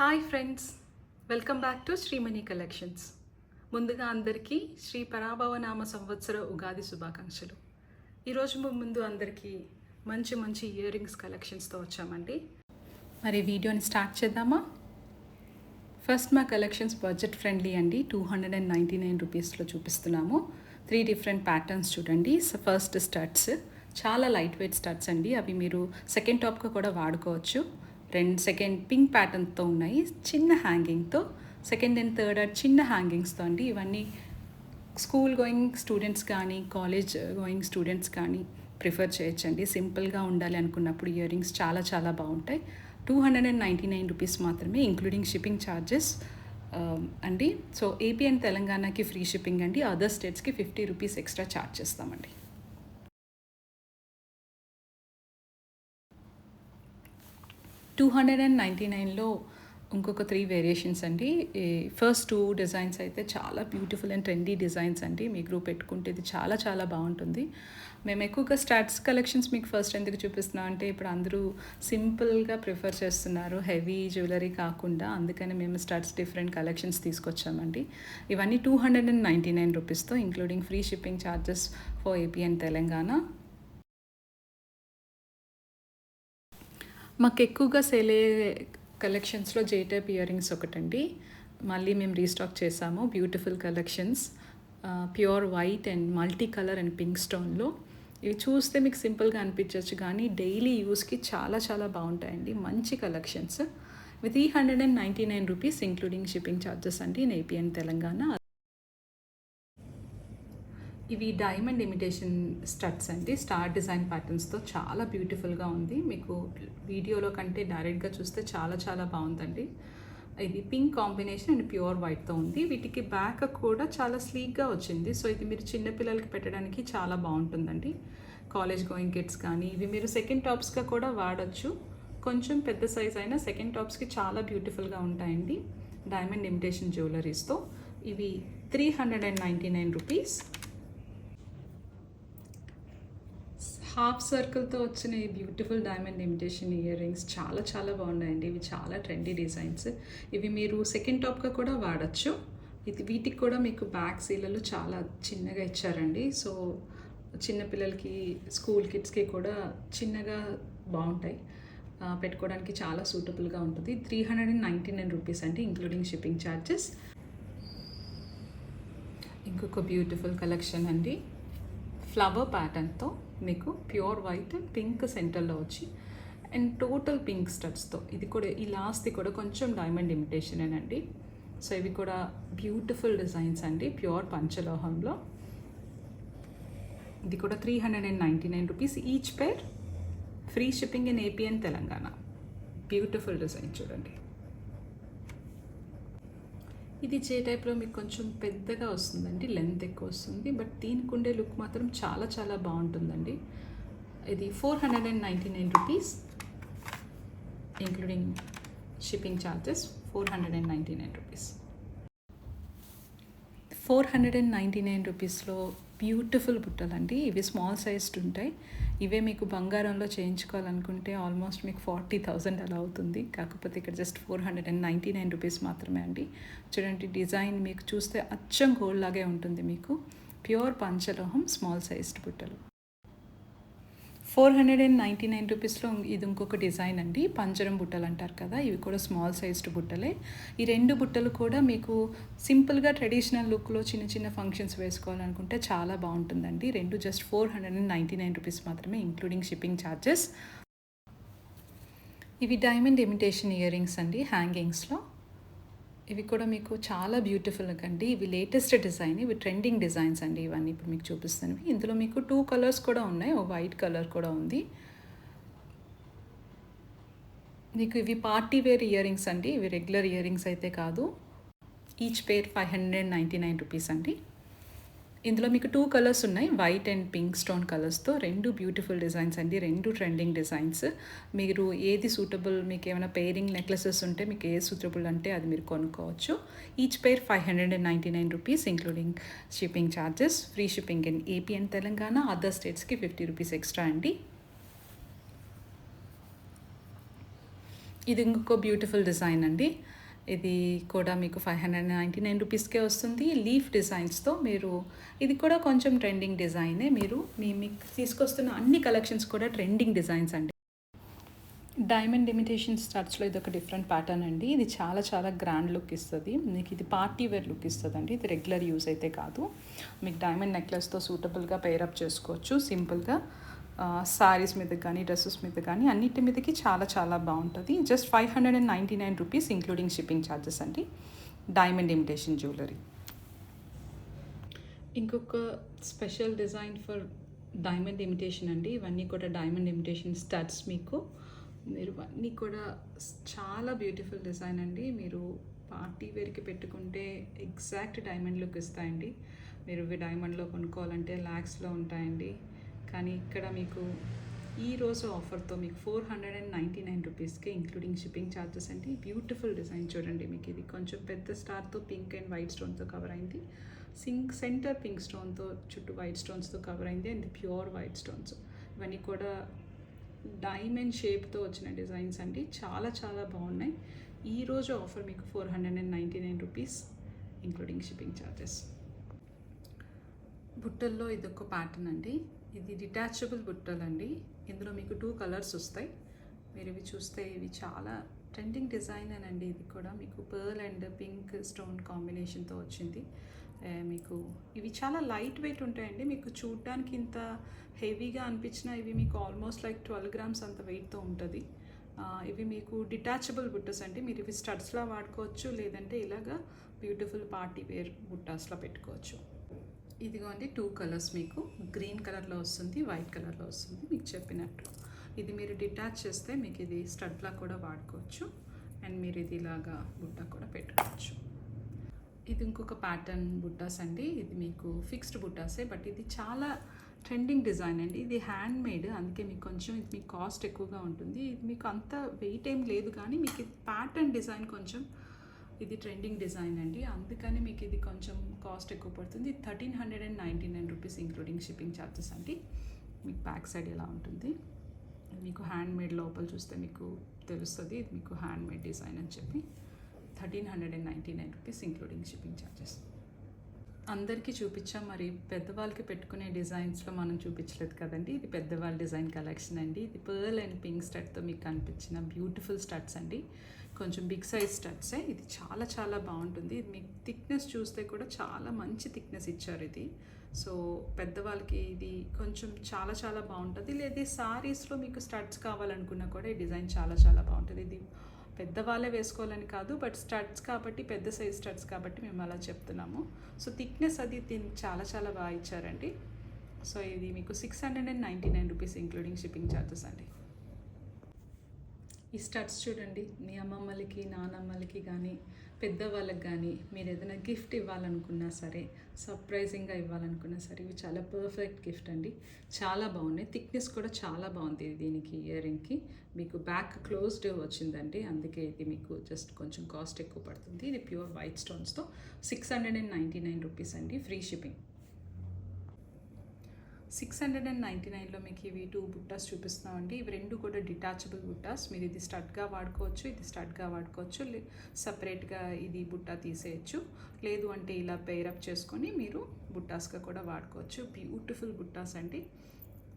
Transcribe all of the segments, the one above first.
Hi friends, welcome back to Shreemani collections. ముందుగా అందరికీ శ్రీ పరాభవనామ సంవత్సర ఉగాది శుభాకాంక్షలు. ఈరోజు ముందు అందరికీ మంచి మంచి ఇయర్ రింగ్స్ కలెక్షన్స్తో వచ్చామండి. మరి వీడియోని స్టార్ట్ చేద్దామా? ఫస్ట్ మా కలెక్షన్స్ బడ్జెట్ ఫ్రెండ్లీ అండి. 299 రూపీస్లో చూపిస్తున్నాము. 3 డిఫరెంట్ ప్యాటర్న్స్ చూడండి. ఫస్ట్ స్టడ్స్ చాలా లైట్ వెయిట్ స్టడ్స్ అండి. అవి మీరు సెకండ్ టాప్గా కూడా వాడుకోవచ్చు. సెకండ్ పింక్ ప్యాటర్న్తో ఉన్నాయి, చిన్న హ్యాంగింగ్తో. సెకండ్ అండ్ థర్డ్ చిన్న హ్యాంగింగ్స్తో అండి. ఇవన్నీ స్కూల్ గోయింగ్ స్టూడెంట్స్ కానీ కాలేజ్ గోయింగ్ స్టూడెంట్స్ కానీ ప్రిఫర్ చేయొచ్చండి. సింపుల్గా ఉండాలి అనుకున్నప్పుడు ఇయర్ రింగ్స్ చాలా చాలా బాగుంటాయి. 299 రూపీస్ మాత్రమే, ఇంక్లూడింగ్ షిప్పింగ్ ఛార్జెస్ అండి. సో ఏపీ అండ్ తెలంగాణకి ఫ్రీ షిప్పింగ్ అండి. అదర్ స్టేట్స్కి 50 రూపీస్ ఎక్స్ట్రా ఛార్జ్ చేస్తామండి. 299లో ఇంకొక 3 వేరియేషన్స్ అండి. ఫస్ట్ 2 డిజైన్స్ అయితే చాలా బ్యూటిఫుల్ అండ్ ట్రెండీ డిజైన్స్ అండి. మీ గ్రూప్ పెట్టుకుంటే ఇది చాలా చాలా బాగుంటుంది. మేము ఎక్కువగా స్టాట్స్ కలెక్షన్స్ మీకు ఫస్ట్ ఎందుకు చూపిస్తున్నాం అంటే, ఇప్పుడు అందరూ సింపుల్గా ప్రిఫర్ చేస్తున్నారు, హెవీ జ్యువెలరీ కాకుండా. అందుకని మేము స్టాట్స్ డిఫరెంట్ కలెక్షన్స్ తీసుకొచ్చామండి. ఇవన్నీ 299 రూపీస్తో, including free shipping charges for AP and Telangana. మాకు ఎక్కువగా సేల్ అయ్యే కలెక్షన్స్లో జే టైప్ ఇయర్ రింగ్స్ ఒకటండి. మళ్ళీ మేము రీస్టాక్ చేసాము. Beautiful collections, pure white and multi colour and pink స్టోన్లో. ఇవి చూస్తే మీకు సింపుల్గా అనిపించవచ్చు, కానీ డైలీ యూస్కి చాలా చాలా బాగుంటాయండి. మంచి collections. With 399 rupees, including shipping charges అండి ఇన్ ఏపీ అండ్ తెలంగాణ. ఇవి డైమండ్ ఇమిటేషన్ స్టడ్స్ అండి. స్టార్ డిజైన్ ప్యాటర్న్స్తో చాలా బ్యూటిఫుల్గా ఉంది. మీకు వీడియోలో కంటే డైరెక్ట్గా చూస్తే చాలా చాలా బాగుందండి. ఇది పింక్ కాంబినేషన్ అండ్ ప్యూర్ వైట్తో ఉంది. వీటికి బ్యాక్ కూడా చాలా స్లీక్గా వచ్చింది. సో ఇది మీరు చిన్నపిల్లలకి పెట్టడానికి చాలా బాగుంటుందండి. కాలేజ్ గోయింగ్ కిడ్స్ కానీ ఇవి మీరు సెకండ్ టాప్స్గా కూడా వాడచ్చు. కొంచెం పెద్ద సైజ్ అయినా సెకండ్ టాప్స్కి చాలా బ్యూటిఫుల్గా ఉంటాయండి. డైమండ్ ఇమిటేషన్ జ్యువెలరీస్తో ఇవి 399 రూపీస్. హాఫ్ సర్కిల్తో వచ్చిన ఈ beautiful diamond imitation ear rings చాలా చాలా బాగున్నాయండి. ఇవి చాలా ట్రెండీ డిజైన్స్. ఇవి మీరు సెకండ్ టాప్గా కూడా వాడచ్చు. వీటికి కూడా మీకు బ్యాక్ సీలలు చాలా చిన్నగా ఇచ్చారండి. సో చిన్నపిల్లలకి, స్కూల్ కిడ్స్కి కూడా చిన్నగా బాగుంటాయి, పెట్టుకోవడానికి చాలా సూటబుల్గా ఉంటుంది. 399 రూపీస్ అండి, ఇంక్లూడింగ్ షిప్పింగ్ ఛార్జెస్. ఇంకొక బ్యూటిఫుల్ కలెక్షన్ అండి. ఫ్లవర్ ప్యాటర్న్తో మీకు ప్యూర్ వైట్ అండ్ పింక్ సెంటర్లో వచ్చి అండ్ టోటల్ పింక్ స్టడ్స్తో. ఇది కూడా ఈ లాస్ట్ది కూడా కొంచెం డైమండ్ ఇమిటేషనేనండి. సో ఇవి కూడా బ్యూటిఫుల్ డిజైన్స్ అండి, ప్యూర్ పంచలోహంలో. ఇది కూడా 399 rupees each pair, free shipping in AP and Telangana. Beautiful design చూడండి. ఇది జే టైప్లో మీకు కొంచెం పెద్దగా వస్తుందండి, లెంత్ ఎక్కువ వస్తుంది. బట్ దీనికి ఉండే లుక్ మాత్రం చాలా చాలా బాగుంటుందండి. ఇది 499 rupees, including shipping charges. 499 rupees. 499 రూపీస్లో బ్యూటిఫుల్ బుట్టలండి. ఇవి స్మాల్ సైజ్డ్ ఉంటాయి. ఇవే మీకు బంగారంలో చేయించుకోవాలనుకుంటే ఆల్మోస్ట్ మీకు 40,000 అలా అవుతుంది. కాకపోతే ఇక్కడ జస్ట్ 499 రూపీస్ మాత్రమే అండి. చూడండి, డిజైన్ మీకు చూస్తే అచ్చం గోల్డ్ లాగే ఉంటుంది. మీకు ప్యూర్ పంచలోహం స్మాల్ సైజ్డ్ బుట్టలు. 499 రూపీస్లో ఇది ఇంకొక డిజైన్ అండి. పంజరం బుట్టలు అంటారు కదా, ఇవి కూడా స్మాల్ సైజ్డ్ బుట్టలే. ఈ 2 బుట్టలు కూడా మీకు సింపుల్గా ట్రెడిషనల్ లుక్లో చిన్న చిన్న ఫంక్షన్స్ వేసుకోవాలనుకుంటే చాలా బాగుంటుందండి. 2 జస్ట్ 499 రూపీస్ మాత్రమే, ఇంక్లూడింగ్ షిప్పింగ్ ఛార్జెస్. ఇవి డైమండ్ ఇమిటేషన్ ఇయర్ రింగ్స్ అండి, హ్యాంగింగ్స్లో. ఇవి కూడా మీకు చాలా బ్యూటిఫుల్ అండి. ఇవి లేటెస్ట్ డిజైన్, ఇవి ట్రెండింగ్ డిజైన్స్ అండి. ఇవన్నీ ఇప్పుడు మీకు చూపిస్తాను. ఇందులో మీకు 2 కలర్స్ కూడా ఉన్నాయి, ఒక వైట్ కలర్ కూడా ఉంది. మీకు ఇవి పార్టీ వేర్ ఇయర్ రింగ్స్ అండి, ఇవి రెగ్యులర్ ఇయర్ రింగ్స్ అయితే కాదు. ఈచ్ పేర్ 599 రూపీస్ అండి. ఇందులో మీకు 2 కలర్స్ ఉన్నాయి, వైట్ అండ్ పింక్ స్టోన్ కలర్స్తో. 2 బ్యూటిఫుల్ డిజైన్స్ అండి, 2 ట్రెండింగ్ డిజైన్స్. మీరు ఏది సూటబుల్, మీకు ఏమైనా పెయిరింగ్ నెక్లెసెస్ ఉంటే మీకు ఏది సూటబుల్ అంటే అది మీరు కొనుక్కోవచ్చు. Each pair 599 rupees, including shipping charges. Free shipping in AP and Telangana. Other స్టేట్స్కి 50 రూపీస్ ఎక్స్ట్రా అండి. ఇది ఇంకొక బ్యూటిఫుల్ డిజైన్ అండి. ఇది కూడా మీకు 599 రూపీస్కే వస్తుంది. లీఫ్ డిజైన్స్తో మీరు, ఇది కూడా కొంచెం ట్రెండింగ్ డిజైనే. మీకు తీసుకొస్తున్న అన్ని కలెక్షన్స్ కూడా ట్రెండింగ్ డిజైన్స్ అండి. డైమండ్ ఇమిటేషన్ స్టడ్స్లో ఇది ఒక డిఫరెంట్ ప్యాటర్న్ అండి. ఇది చాలా చాలా గ్రాండ్ లుక్ ఇస్తుంది మీకు. ఇది పార్టీ వేర్ లుక్ ఇస్తుంది అండి. ఇది రెగ్యులర్ యూస్ అయితే కాదు. మీకు డైమండ్ నెక్లెస్తో సూటబుల్గా పేరప్ చేసుకోవచ్చు సింపుల్గా. శారీస్ మీద కానీ డ్రెస్సెస్ మీద కానీ అన్నిటి మీదకి చాలా చాలా బాగుంటుంది. Just 599 rupees including shipping charges అండి. Diamond imitation jewellery. ఇంకొక special design for diamond imitation అండి. ఇవన్నీ కూడా డైమండ్ ఇమిటేషన్ స్టడ్స్ మీకు. మీరు అన్నీ కూడా చాలా బ్యూటిఫుల్ డిజైన్ అండి. మీరు పార్టీ వేర్కి పెట్టుకుంటే ఎగ్జాక్ట్ డైమండ్ లుక్ ఇస్తాయండి. మీరు ఇవి డైమండ్లో కొనుక్కోవాలంటే ల్యాక్స్లో ఉంటాయండి. కానీ ఇక్కడ మీకు ఈరోజు ఆఫర్తో మీకు 499 రూపీస్కి ఇంక్లూడింగ్ షిప్పింగ్ ఛార్జెస్ అండి. బ్యూటిఫుల్ డిజైన్ చూడండి. మీకు ఇది కొంచెం పెద్ద స్టార్తో పింక్ అండ్ వైట్ స్టోన్తో కవర్ అయింది. సెంటర్ పింక్ స్టోన్తో చుట్టూ వైట్ స్టోన్స్తో కవర్ అయింది. And pure white stones. ఇవన్నీ కూడా డైమండ్ షేప్తో వచ్చిన డిజైన్స్ అండి. చాలా చాలా బాగున్నాయి. ఈరోజు ఆఫర్ మీకు 499 రూపీస్ ఇంక్లూడింగ్ షిప్పింగ్ ఛార్జెస్. బుట్టల్లో ఇదొక ప్యాటర్న్ అండి. ఇది డిటాచబుల్ బుట్టలు అండి. ఇందులో మీకు 2 కలర్స్ వస్తాయి. మీరు ఇవి చూస్తే ఇవి చాలా ట్రెండింగ్ డిజైన్ అండి. ఇది కూడా మీకు పర్ల్ అండ్ పింక్ స్టోన్ కాంబినేషన్తో వచ్చింది. మీకు ఇవి చాలా లైట్ వెయిట్ ఉంటాయండి. మీకు చూడడానికి ఇంత హెవీగా అనిపించినా ఇవి మీకు ఆల్మోస్ట్ లైక్ 12 గ్రామ్స్ అంత వెయిట్తో ఉంటుంది. ఇవి మీకు డిటాచబుల్ బుట్టస్ అండి. మీరు ఇవి స్టడ్స్లా వాడుకోవచ్చు, లేదంటే ఇలాగా బ్యూటిఫుల్ పార్టీ వేర్ బుట్టాస్లా పెట్టుకోవచ్చు. ఇదిగోండి 2 కలర్స్ మీకు. గ్రీన్ కలర్లో వస్తుంది, వైట్ కలర్లో వస్తుంది. మీకు చెప్పినట్టు ఇది మీరు డిటాచ్ చేస్తే మీకు ఇది స్టడ్లా కూడా వాడుకోవచ్చు. అండ్ మీరు ఇది ఇలాగా బుట్ట కూడా పెట్టుకోవచ్చు. ఇది ఇంకొక ప్యాటర్న్ బుట్టాస్ అండి. ఇది మీకు ఫిక్స్డ్ బుట్టాసే, బట్ ఇది చాలా ట్రెండింగ్ డిజైన్ అండి. ఇది హ్యాండ్ మేడ్, అందుకే మీకు కొంచెం ఇది మీకు కాస్ట్ ఎక్కువగా ఉంటుంది. ఇది మీకు అంత వెయిట్ ఏం లేదు, కానీ మీకు ఇది ప్యాటర్న్ డిజైన్ కొంచెం ఇది ట్రెండింగ్ డిజైన్ అండి. అందుకని మీకు ఇది కొంచెం కాస్ట్ ఎక్కువ పడుతుంది. 1399 రూపీస్ ఇంక్లూడింగ్ షిప్పింగ్ ఛార్జెస్ అండి. మీకు బ్యాక్ సైడ్ ఎలా ఉంటుంది, మీకు హ్యాండ్ మేడ్ లోపల చూస్తే మీకు తెలుస్తుంది. ఇది మీకు హ్యాండ్ మేడ్ డిజైన్ అని చెప్పి 1399 రూపీస్ ఇంక్లూడింగ్ షిప్పింగ్ ఛార్జెస్. అందరికీ చూపించాం, మరి పెద్దవాళ్ళకి పెట్టుకునే డిజైన్స్లో మనం చూపించలేదు కదండి. ఇది పెద్దవాళ్ళ డిజైన్ కలెక్షన్ అండి. ఇది పర్ల్ అండ్ పింక్ స్టడ్తో మీకు కనిపించిన బ్యూటిఫుల్ స్టడ్స్ అండి. కొంచెం బిగ్ సైజ్ స్టడ్సే. ఇది చాలా చాలా బాగుంటుంది. ఇది మీకు థిక్నెస్ చూస్తే కూడా చాలా మంచి థిక్నెస్ ఇచ్చారు ఇది. సో పెద్దవాళ్ళకి ఇది కొంచెం చాలా చాలా బాగుంటుంది. లేదా సారీస్లో మీకు స్టడ్స్ కావాలనుకున్నా కూడా ఈ డిజైన్ చాలా చాలా బాగుంటుంది. ఇది పెద్దవాళ్ళే వేసుకోవాలని కాదు, బట్ స్టడ్స్ కాబట్టి, పెద్ద సైజ్ స్టడ్స్ కాబట్టి మేము అలా చెప్తున్నాము. సో థిక్నెస్ అది దీనికి చాలా చాలా బాగా ఇచ్చారండి. సో ఇది మీకు 699 రూపీస్ ఇంక్లూడింగ్ షిప్పింగ్ ఛార్జెస్ అండి. ఈ స్టడ్స్ చూడండి, మీ అమ్మమ్మలకి నానమ్మలకి కానీ పెద్దవాళ్ళకి కానీ మీరు ఏదైనా గిఫ్ట్ ఇవ్వాలనుకున్నా సరే, సర్ప్రైజింగ్గా ఇవ్వాలనుకున్నా సరే, ఇవి చాలా పర్ఫెక్ట్ గిఫ్ట్ అండి. చాలా బాగున్నాయి. థిక్నెస్ కూడా చాలా బాగుంది దీనికి. ఇయర్ రింగ్కి మీకు బ్యాక్ క్లోజ్డ్ వచ్చిందండి, అందుకే ఇది మీకు జస్ట్ కొంచెం కాస్ట్ ఎక్కువ పడుతుంది. ఇది ప్యూర్ వైట్ స్టోన్స్తో 699 రూపీస్ అండి, ఫ్రీ షిప్పింగ్. 699లో మీకు ఇవి 2 బుట్టాస్ చూపిస్తున్నామండి. ఇవి 2 కూడా డిటాచబుల్ బుట్టాస్. మీరు ఇది స్టడ్గా వాడుకోవచ్చు, ఇది స్టడ్గా వాడుకోవచ్చు, సపరేట్గా ఇది బుట్టా తీసేయచ్చు. లేదు అంటే ఇలా పేరప్ చేసుకొని మీరు బుట్టాస్గా కూడా వాడుకోవచ్చు. బ్యూటిఫుల్ బుట్టాస్ అండి,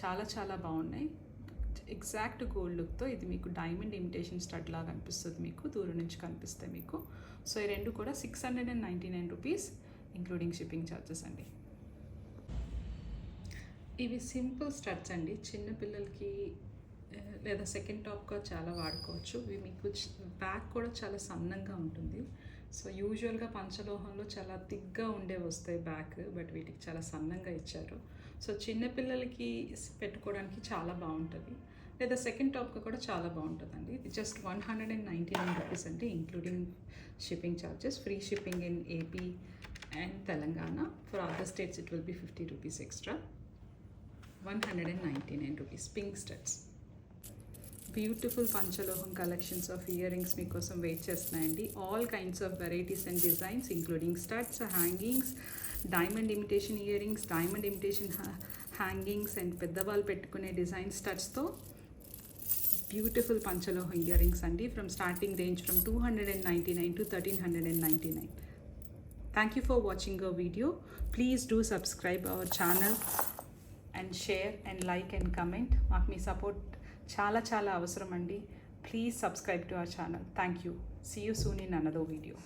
చాలా చాలా బాగున్నాయి. ఎగ్జాక్ట్ గోల్డ్ లుక్తో ఇది మీకు డైమండ్ ఇమిటేషన్ స్టడ్ లాగా అనిపిస్తుంది మీకు, దూరం నుంచి కనిపిస్తే మీకు. సో ఈ 2 కూడా 699 రూపీస్ ఇంక్లూడింగ్ షిప్పింగ్ ఛార్జెస్ అండి. ఇవి సింపుల్ స్టడ్స్ అండి. చిన్నపిల్లలకి లేదా సెకండ్ టాప్గా చాలా వాడుకోవచ్చు. ఇవి మీకు బ్యాక్ కూడా చాలా సన్నంగా ఉంటుంది. సో యూజువల్గా పంచలోహంలో చాలా థిక్గా ఉండే వస్తాయి బ్యాక్, బట్ వీటికి చాలా సన్నంగా ఇచ్చారు. సో చిన్నపిల్లలకి పెట్టుకోవడానికి చాలా బాగుంటుంది. లేదా సెకండ్ టాప్గా కూడా చాలా బాగుంటుందండి. ఇది జస్ట్ 199 రూపీస్ అండి including shipping charges. Free shipping in AP and Telangana. For other states it will be 50 rupees extra. 199 rupees pink studs. Beautiful పంచలోహం కలెక్షన్స్ ఆఫ్ ఇయర్ రింగ్స్ మీకోసం వెయిట్ చేస్తున్నాయండి. All kinds of varieties and designs including studs, hangings, diamond imitation earrings, diamond imitation hangings and పెద్దవాళ్ళు పెట్టుకునే design స్టడ్స్తో beautiful పంచలోహ earrings అండి. From starting range from 299 to 1399. Thank you for watching our video. Please do subscribe our channel and share and like and comment. మాకు మీ support చాలా చాలా అవసరం అండి. Please subscribe to our channel. Thank you. See you soon in another video.